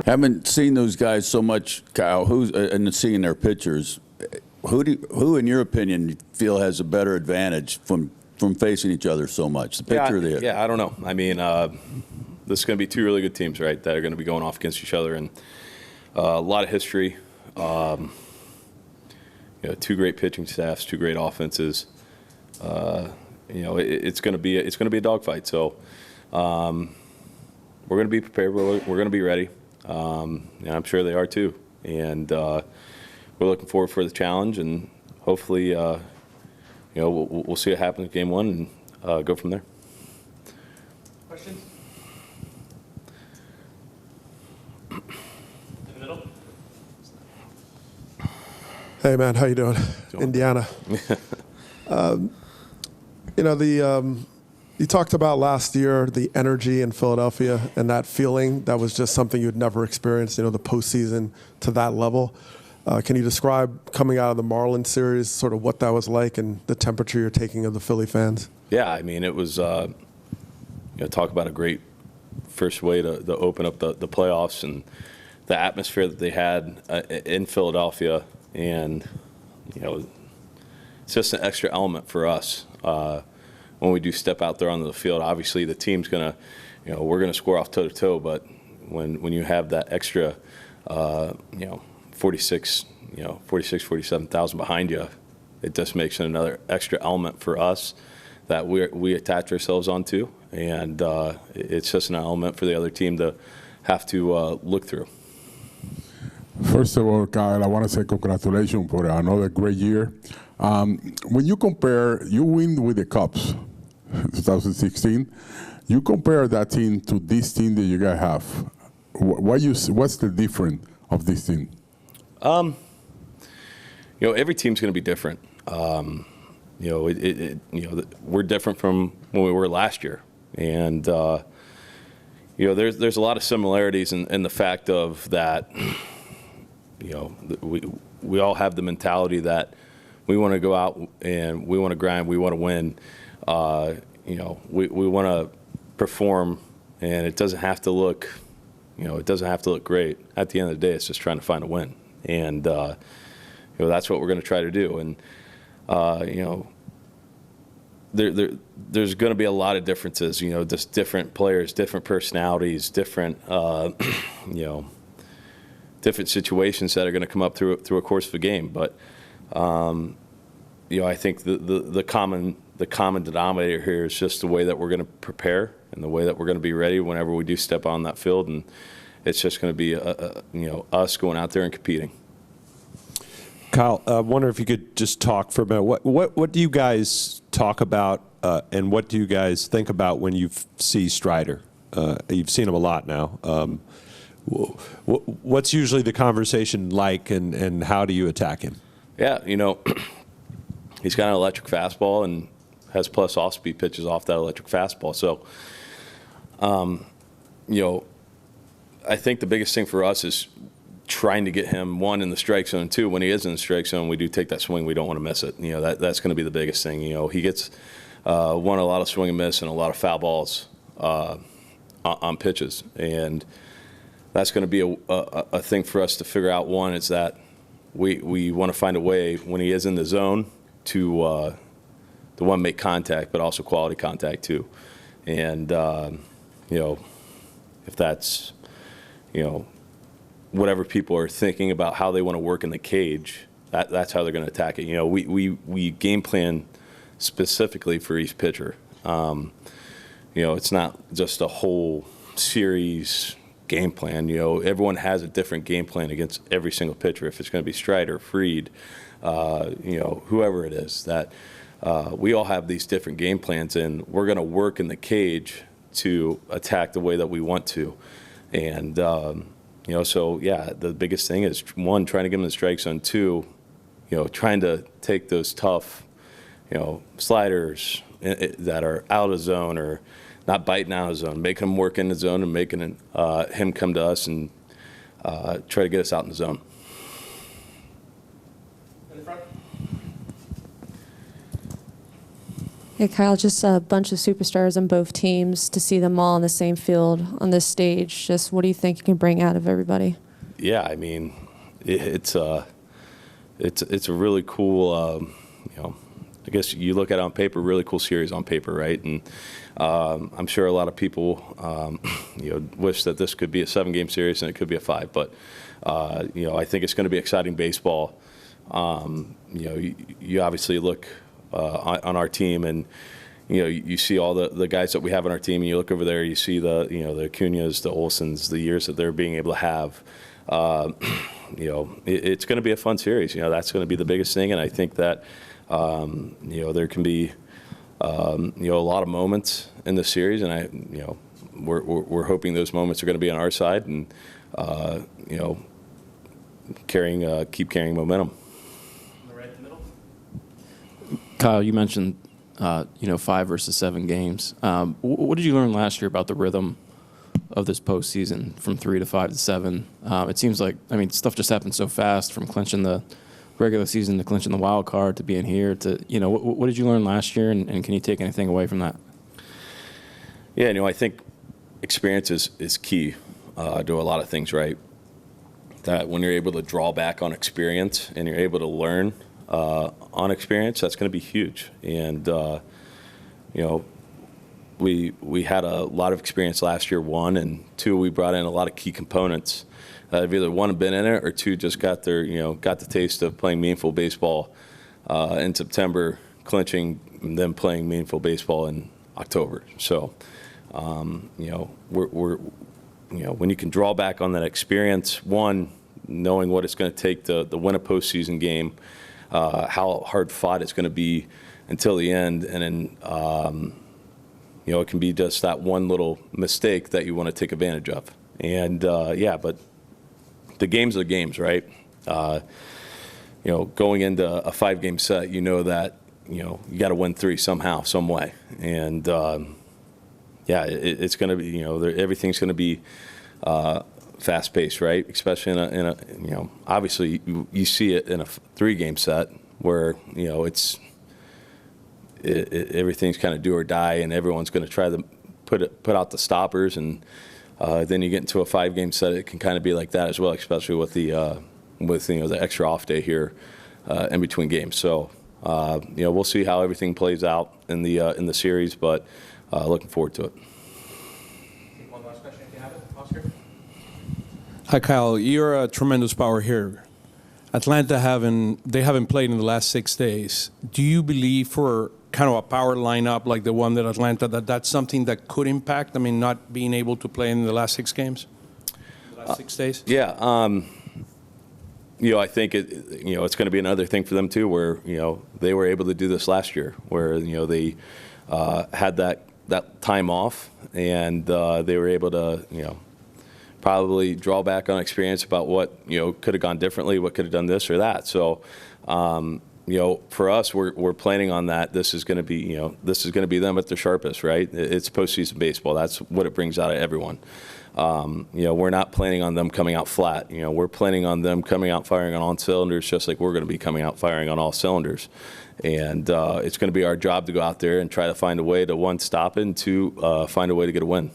Haven't seen those guys so much, Kyle. And seeing their pitchers, who in your opinion you feel has a better advantage from facing each other so much? The pitcher or the hitter? Yeah, I don't know. I mean, this is going to be two really good teams, right? That are going to be going off against each other, and a lot of history. Two great pitching staffs, two great offenses. It's going to be a dogfight. So we're going to be prepared. We're going to be ready. And I'm sure they are too. And we're looking forward for the challenge, and hopefully, we'll see what happens in game one and go from there. Questions? In the middle. Hey man, how you doing? Indiana. You talked about last year the energy in Philadelphia and that feeling that was just something you'd never experienced. The postseason to that level. Can you describe coming out of the Marlins series, sort of what that was like and the temperature you're taking of the Philly fans? Yeah, I mean, it was talk about a great first way to open up the playoffs and the atmosphere that they had in Philadelphia, and it's just an extra element for us when we do step out there onto the field. Obviously, the team's gonna, we're gonna score off toe to toe, but when you have that extra, 47,000 behind you, it just makes it another extra element for us that we attach ourselves onto, and it's just an element for the other team to have to look through. First of all, Kyle, I want to say congratulations for another great year. When you compare, you win with the Cubs, 2016. You compare that team to this team that you guys have. What's the difference of this team? Every team's going to be different. We're different from when we were last year, and there's a lot of similarities in the fact of that. We all have the mentality that we want to go out and we want to grind, we want to win. We want to perform, and it doesn't have to look, great. At the end of the day, it's just trying to find a win, and that's what we're going to try to do. And there's going to be a lot of differences. Just different players, different personalities, different different situations that are going to come up through a course of a game. But I think the common denominator here is just the way that we're going to prepare and the way that we're going to be ready whenever we do step on that field, and it's just going to be us going out there and competing. Kyle, I wonder if you could just talk for a minute. What do you guys talk about, and what do you guys think about when you see Strider? You've seen him a lot now. What's usually the conversation like, and how do you attack him? Yeah, he's got an electric fastball and has plus off-speed pitches off that electric fastball. So, I think the biggest thing for us is trying to get him, one, in the strike zone, two, when he is in the strike zone, we do take that swing, we don't want to miss it. That's going to be the biggest thing. He gets a lot of swing and miss and a lot of foul balls on pitches, and that's going to be a thing for us to figure out. One is that we want to find a way when he is in the zone to make contact, but also quality contact too. And if that's whatever people are thinking about how they want to work in the cage, that's how they're going to attack it. We game plan specifically for each pitcher. It's not just a whole series game plan. Everyone has a different game plan against every single pitcher. If it's going to be Strider, Fried, whoever it is, that we all have these different game plans, and we're going to work in the cage to attack the way that we want to. And so yeah, the biggest thing is, one, trying to get him in the strike zone. Two, trying to take those tough, sliders that are out of zone or not biting out of zone, making him work in the zone and making him come to us and try to get us out in the zone. In the front. Hey, Kyle, just a bunch of superstars on both teams. To see them all on the same field on this stage, just what do you think you can bring out of everybody? Yeah, I mean, it's a really cool, I guess you look at it on paper, really cool series on paper, right? And I'm sure a lot of people, wish that this could be a 7-game series and it could be a 5. But I think it's going to be exciting baseball. You obviously look on our team, and you see all the guys that we have on our team, and you look over there, you see the Acuñas, the Olsons, the years that they're being able to have. It's going to be a fun series. That's going to be the biggest thing, and I think that there can be a lot of moments in the series, and we're hoping those moments are going to be on our side, and keep carrying momentum. On the right in the middle. Kyle, you mentioned 5 versus 7 games. What did you learn last year about the rhythm of this postseason from 3 to 5 to 7? It seems like stuff just happened so fast, from clinching the regular season to clinching the wild card to being here to what did you learn last year, and can you take anything away from that? Yeah, I think experience is key to a lot of things, right? That when you're able to draw back on experience and you're able to learn on experience, that's going to be huge. And we had a lot of experience last year, 1, and 2, we brought in a lot of key components. Either 1 have been in it, or 2 just got the taste of playing meaningful baseball in September, clinching, and then playing meaningful baseball in October. So, we're when you can draw back on that experience, 1, knowing what it's going to take to win a postseason game, how hard fought it's going to be until the end, and then it can be just that one little mistake that you want to take advantage of. And but the games are games, right? Going into a 5-game set, that you got to win 3 somehow, some way, and it's going to be everything's going to be fast-paced, right? Especially in a obviously you see it in a 3-game set where everything's kind of do or die, and everyone's going to try to put out the stoppers, and then you get into a 5-game set, it can kind of be like that as well, especially with the extra off day here in between games. So we'll see how everything plays out in the series, but looking forward to it. Take one last question if you have it, Oscar. Hi, Kyle. You're a tremendous power hitter. Atlanta haven't played in the last 6 days. Do you believe for kind of a power lineup like the one that Atlanta, that's something that could impact? Not being able to play in the last 6 games, the last 6 days. Yeah, I think it's going to be another thing for them too, where they were able to do this last year, where they had that time off, and they were able to probably draw back on experience about what could have gone differently, what could have done this or that. So. For us, we're planning on that. This is going to be, them at their sharpest, right? It's postseason baseball. That's what it brings out of everyone. We're not planning on them coming out flat. We're planning on them coming out firing on all cylinders, just like we're going to be coming out firing on all cylinders. And it's going to be our job to go out there and try to find a way to, 1, stop it, and 2, find a way to get a win.